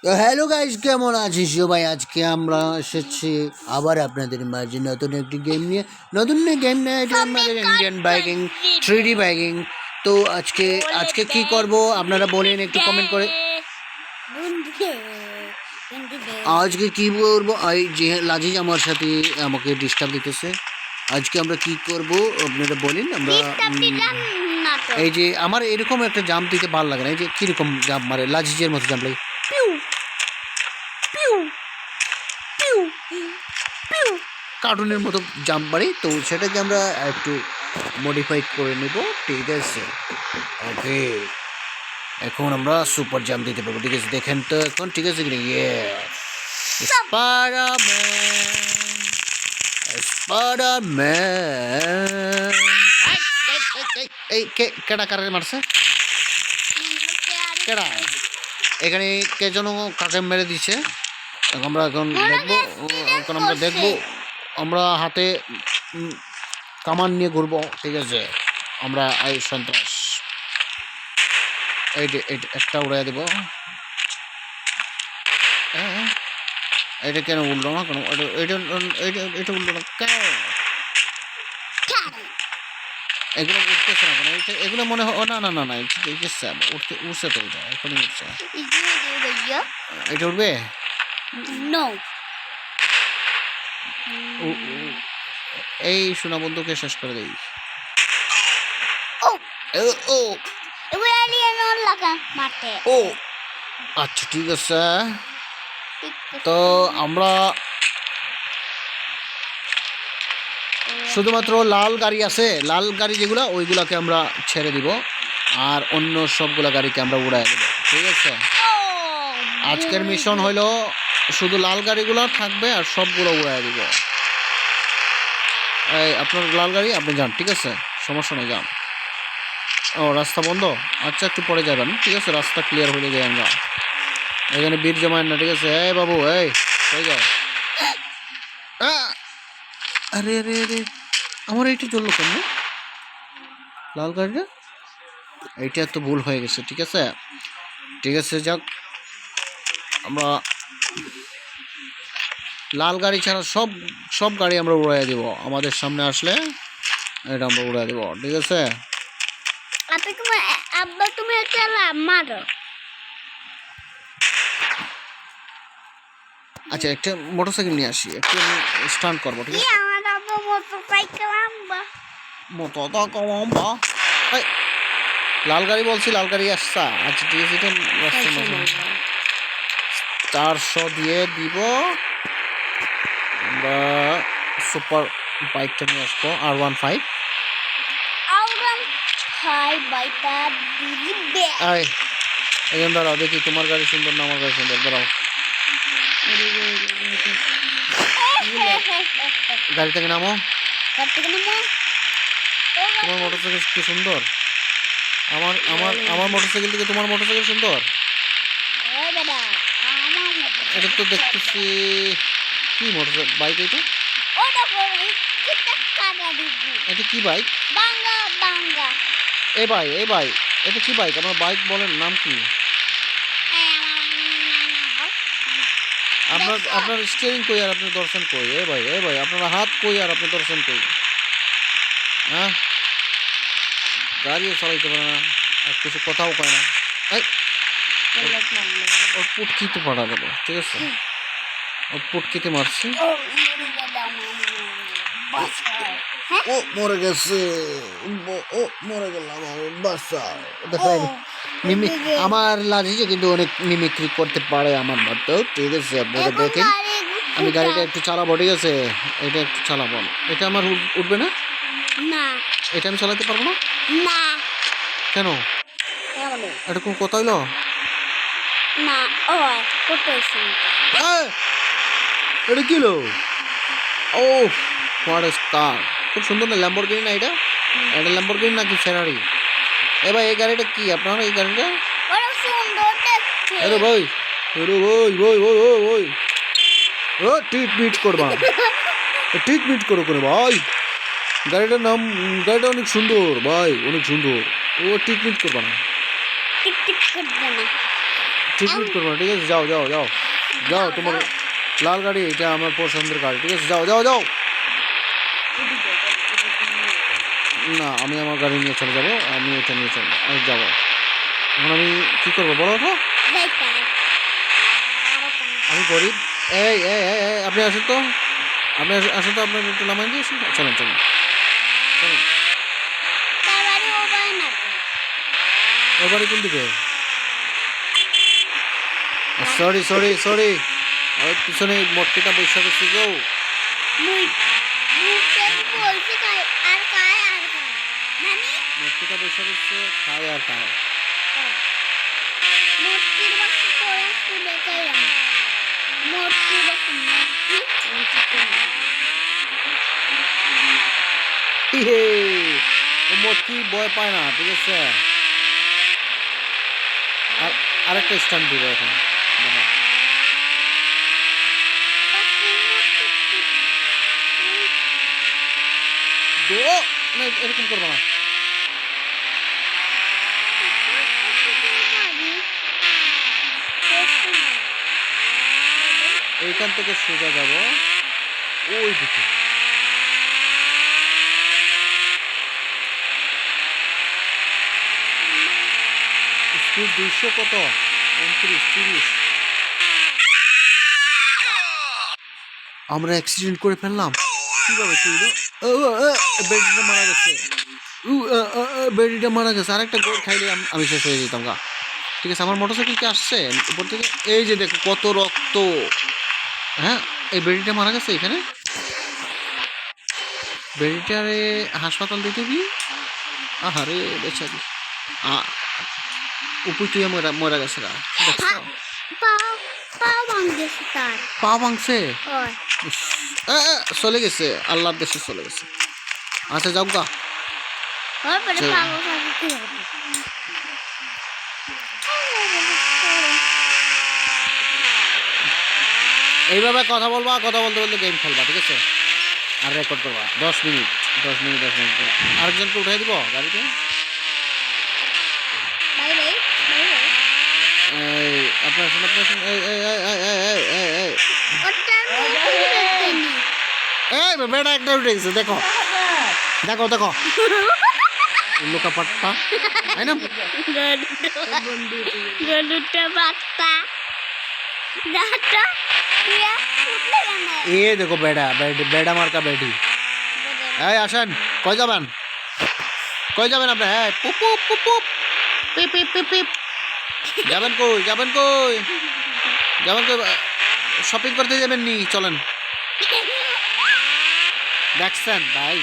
তো hello guys, কেমন আছিস সবাই? আজকে আমরা এসেছি আবার আপনাদের মাঝে নতুন একটি গেম নিয়ে। গেম নিয়ে এটা আমাদের ইন্ডিয়ান বাইকিং, 3D বাইকিং। তো আজকে আজকে কি করব আপনারা বলেন একটু কমেন্ট করে। আজকে কি করবো? এই যে লাজিজ আমার সাথে আমাকে ডিস্টার্ব দিতেছে। আজকে আমরা কি করব আপনারা বলেন। আমরা এই যে আমার এরকম একটা জাম্প দিতে ভালো লাগে না। এই যে কিরকম জাম্প মারে, লাজিজের মতো জাম্প লাগে, পিউ পিউ পিউ পিউ, কার্টুনের মতো জাম্প মারি। তো সেটাকে আমরা একটু মডিফাই করে নেব, ঠিক আছে? ওকে, এখন আমরা সুপার জাম্প দিতে পারবো, ঠিক আছে? দেখেন তো এখন ঠিক আছে কিনা? ইয়ে, স্পাইডারম্যান, স্পাইডারম্যান। এই কেডা কারে মারছে? কেডা এখানে কে যেন কাকে মেরে দিচ্ছে? আমরা এখন দেখবো, আমরা হাতে কামান নিয়ে ঘুরবো, ঠিক আছে? আমরা এই সন্ত্রাস এই একটা উড়াই দেবো। হ্যাঁ, এটা কেন উঠলো না? কেন এটা উঠলো না কেন? এগুলো উঠতেছে না কেন? এগুলো মনে হয় না না না না, উঠছে তো, এটা এখনই উঠছে। এটা উঠবে? এই সোনা বন্ধুকে শেষ করে দেই। ও আচ্ছা, ঠিক আছে। তো আমরা শুধুমাত্র লাল গাড়ি আছে, লাল গাড়ি যেগুলো ওইগুলোকে আমরা ছেড়ে দিব, আর অন্য সবগুলা গাড়িকে আমরা উড়াই দেবো, ঠিক আছে? আজকের মিশন হলো শুধু লাল গাড়িগুলো থাকবে আর সবগুলো উড়াই দিব। এই আপনার লাল গাড়ি আপনি যান, ঠিক আছে? সমস্যা নেই, যান। ও রাস্তা বন্ধ? আচ্ছা, একটু পরে যাবেন, ঠিক আছে? রাস্তা ক্লিয়ার হয়ে যায়। আমরা এখানে বীর জমায়েন না, ঠিক আছে? এই বাবু, এই হয়ে যায়। আরে আরে আরে, আমার এইটা চললো কেন লাল গাড়িটা? এইটা তো ভুল হয়ে গেছে, ঠিক আছে? ঠিক আছে, যাক, আমরা লাল গাড়ি ছাড়া সব গাড়ি আমরা উড়াই দেব। আমাদের সামনে আসলে এটা আমরা উড়াই দেব, ঠিক আছে? তুমি মারো। আচ্ছা, একটা মোটরসাইকেল নিয়ে আসি, একটু স্টান্ট করবো, ঠিক আছে? মোটরটা কমাম্বা। লাল গাড়ি বলছি, লাল গাড়ি আসছা। আচ্ছা, ঠিক আছে, এটা রাস্তার মাঝে 400 দিয়ে দিব। আমরা সুপার বাইকটা নিয়ে আসবো, R15। এখন দাঁড়াও, দেখি তোমার গাড়ি সুন্দর না আমার গাড়ি সুন্দর। দাঁড়াও, গাড়ি থেকে নামো। তোমার মোটরসাইকেল কি সুন্দর! আমার আমার আমার মোটরসাইকেল থেকে তোমার মোটরসাইকেল সুন্দর। এটা তো দেখতেছি কি মোটরসাইকেল, বাইক এটা? এটা কি বাইক? এই ভাই, এটা কি বাইক? আমার বাইক বলেন, নাম কি? আপনার স্টিয়ারিং কই আর আপনার দর্শন কই? এই ভাই, আপনার হাত কই আর আপনার দর্শন কই? হ্যাঁ, গাড়িও চালাইতে পারে না, আর কিছু কথাও কয় না। ওর পুটকিতে পড়া গেল, ঠিক আছে? ওর পুটকিতে মারছি, ও মরে গেছে। ও মরে গেলাম, বাচ্চা। দেখেন, আমার লাজিজে কিন্তু অনেক মিমিক্রি করতে পারে আমার মতো, ঠিক আছে? আপনারা দেখেন, আমি গাড়িটা একটু চালাবো, ঠিক আছে? এটা একটু চালাবো। এটা আমার উঠবে না, এটা আমি চালাতে পারবো না। কেন? এটা কোন কথা হইলো? এটা কি হলো? ও হোয়াট ইজ কার! খুব সুন্দর না? ল্যাম্বরগিনি না এটা? এটা ল্যাম্বরগিনি নাকি ফেরারি? এ ভাই, এই গাড়িটা কি আপনার? এই গাড়িটা আরে ভাই, আরে ভাই, ও ট্রিটমেন্ট করবা, ট্রিটমেন্ট করো করে ভাই। গাড়িটা অনেক সুন্দর ভাই, অনেক সুন্দর। ও ট্রিটমেন্ট করবা না? চিটমিট করবো না, ঠিক আছে? যাও যাও যাও যাও, তোমার লাল গাড়ি, এটা আমার পছন্দের গাড়ি, ঠিক আছে? যাও যাও যাও। না, আমি আমার গাড়ি নিয়ে চলে যাবো, আমি এটা নিয়ে চলে যাবো। এখন আমি কী করবো বলো তো? আমি গরিব। এই এই এই এই, আপনি আসেন তো, আপনি আসেন তো, আপনার একটু নামাই দিয়েছি। চলেন চলেন চলেন। ওর বাড়ি কোন দিকে? সরি সরি সরি, ওই পিছনে মটকিটা বৈশা করছি গো। মটকিটা বৈশা করছে, খায় আর খায়। ও মটকি ভয় পায় না, ঠিক আছে? আর আরেকটা স্ট্যান্ড দিব এখন, দাঁড়াও। ও, না, এরকম করবো না। এইখান থেকে সোজা যাব ওই দিকে। স্পিড 200 কত? 29, 30। আমরা অ্যাক্সিডেন্ট করে ফেললাম। কিভাবে কি হলো? বেডিটা মারা গেছে। বেডিটা মারা গেছে। আরেকটা গোল খাইলে আমি শেষ হয়ে যেতাম গা। ঠিক আছে, আমার মোটরসাইকেল কি আসছে উপর থেকে? এই যে দেখো কত রক্ত। হ্যাঁ, এই বেডিটা মারা গেছে এখানে। বেডিটারে হাসপাতাল দিতে কি? আহারে বেচারি, উপর তুই মরা গেছে গা। দেখছো? পা ভাঙছে। চলে গেছে, আল্লাহর দেশে চলে গেছে। আচ্ছা যাও গা। এইভাবে কথা বলবা, কথা বলতে বলতে গেম খেলবা, ঠিক আছে? আর রেকর্ড করবা 10 মিনিট 10 মিনিট 10 মিনিট করে। আরেকজনকে উঠাই দিব গাড়িতে। এই আপনার শুনুন, আপনার শুনুন, এই এই এই এই এই এই এই এই বেটা একটা উঠে গেছে, দেখো দেখো দেখো, লুকা পাট্টা, তাই না? এ দেখো বেড়া, বেড়া মার্কা বেডি। এই আসেন, কই যাবেন? কই যাবেন আপনি? হ্যাঁ, পুপ পুপ পুপ পুপ, পিপ পিপ পিপ পিপ। যাবেন কই? যাবেন কই? যাবেন কই? শপিং করতে যাবেন নি? চলেন। দেখছেন ভাই,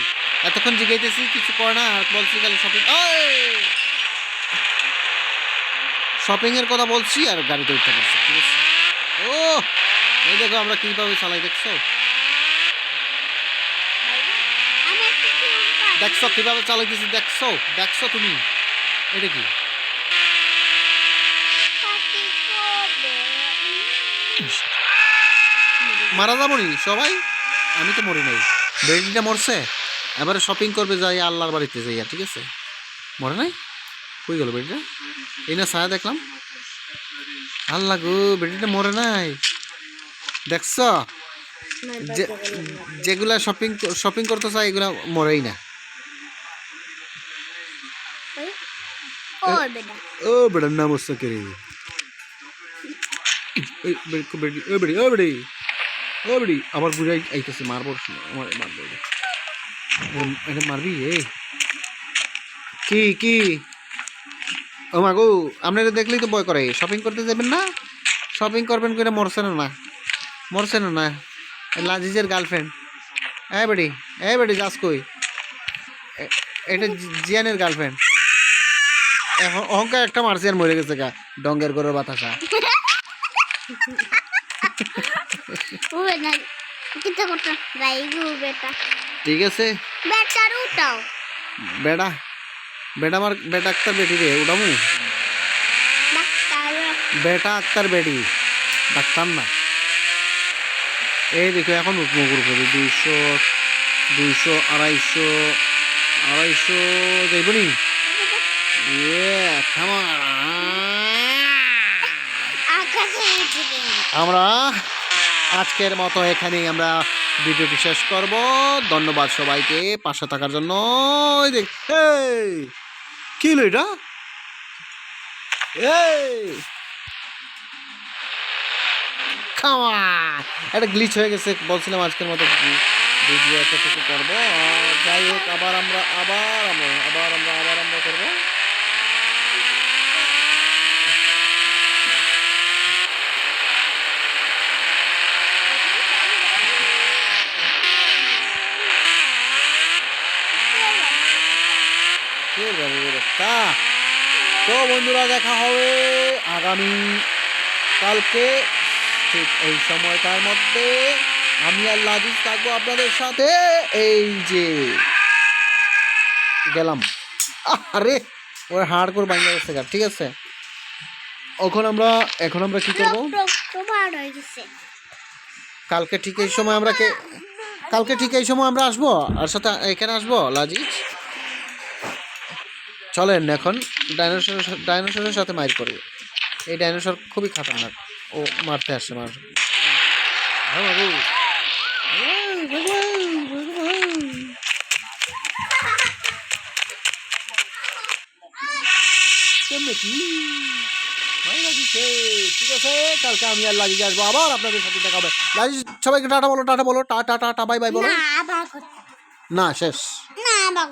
এতক্ষণ জিগাইতেছি কিছু করে না, আর বলছি খালি শপিং। শপিং এর কথা বলছি আর গাড়িতে উঠতে পারছি, ঠিক আছে? ও, এই দেখো আমরা কিভাবে চালাই, দেখছো? দেখছো কিভাবে চালাইতেছি? দেখছো? দেখছো তুমি? এটা কি মারা যাবো নি সবাই? আমি তো মরি নাই। বেডিটা মরছে, এবারে শপিং করবে যাই আল্লাহর বাড়িতে যাই, ঠিক আছে? মরে নাই? কই গেল বেডিটা? এই না ছায়া দেখলাম। আল্লাহ গো, বেডিটা মরে নাই, দেখছো? যেগুলা শপিং শপিং করতে চাই এগুলা মরেই না। ও বেটার নাম হচ্ছে কে রে? আবার ঘুরে আইতেছে, মারবো, মারবো। এটা মারবি? এই কি কি? ও মা গো, আপনারা দেখলেই তো ভয় করে। শপিং করতে যাবেন না? শপিং করবেন করে মরছে না? মরছে না? লাজিজের গার্লফ্রেন্ড। এই বেডি যাস কই? এটা জিয়ানের গার্লফ্রেন্ড। এখন অহংকার একটা মারছি আর মরে গেছে গা, ডঙ্গের গরুর বাতাসা। ঠিক আছে বেটা, বেটা আমার বেটা আক্তার বেটি রে, উঠামু। বেটা আক্তার বেটি, ডাক্তার না। এই দেখো এখন উঠবো উপরে 200 200 250 250 যাইব নি? আমরা আজকের মতো এখানেই আমরা ভিডিওটি শেষ করব। ধন্যবাদ সবাইকে পাশে থাকার জন্য। এই দেখ, এই কি হলো এটা? এই খাওয়া একটা গ্লিচ হয়ে গেছে। বলছিলাম আজকের মতো ভিডিও এতটুকু করবো। যাই হোক, আবার আমরা করবো। তো বন্ধুরা, দেখা হবে আগামী কালকে ঠিক এই সময়টার মধ্যে। আমি আর লাজিজ থাকবো আপনাদের সাথে। এই যে গেলাম। আরে ওর হাড় করে বাইরে গেছে। ঠিক আছে, এখন আমরা কি করবো? কালকে ঠিক এই সময় আমরা আসবো। আর সাথে এখানে আসবো লাজিজ। চলেন এখন ডাইনোসরের সাথে মাইর করি। এই ডাইনোসর খুবই খতরনাক। ও মারতে আসছে ঠিক আছে, কালকে আমি আর লাগিয়ে আসবো। আবার আপনাদের সাথে দেখা হবে। লাগিয়ে সবাইকে টাটা বলো, টাটা বাই বাই বলো। না, শেষ। না, আবার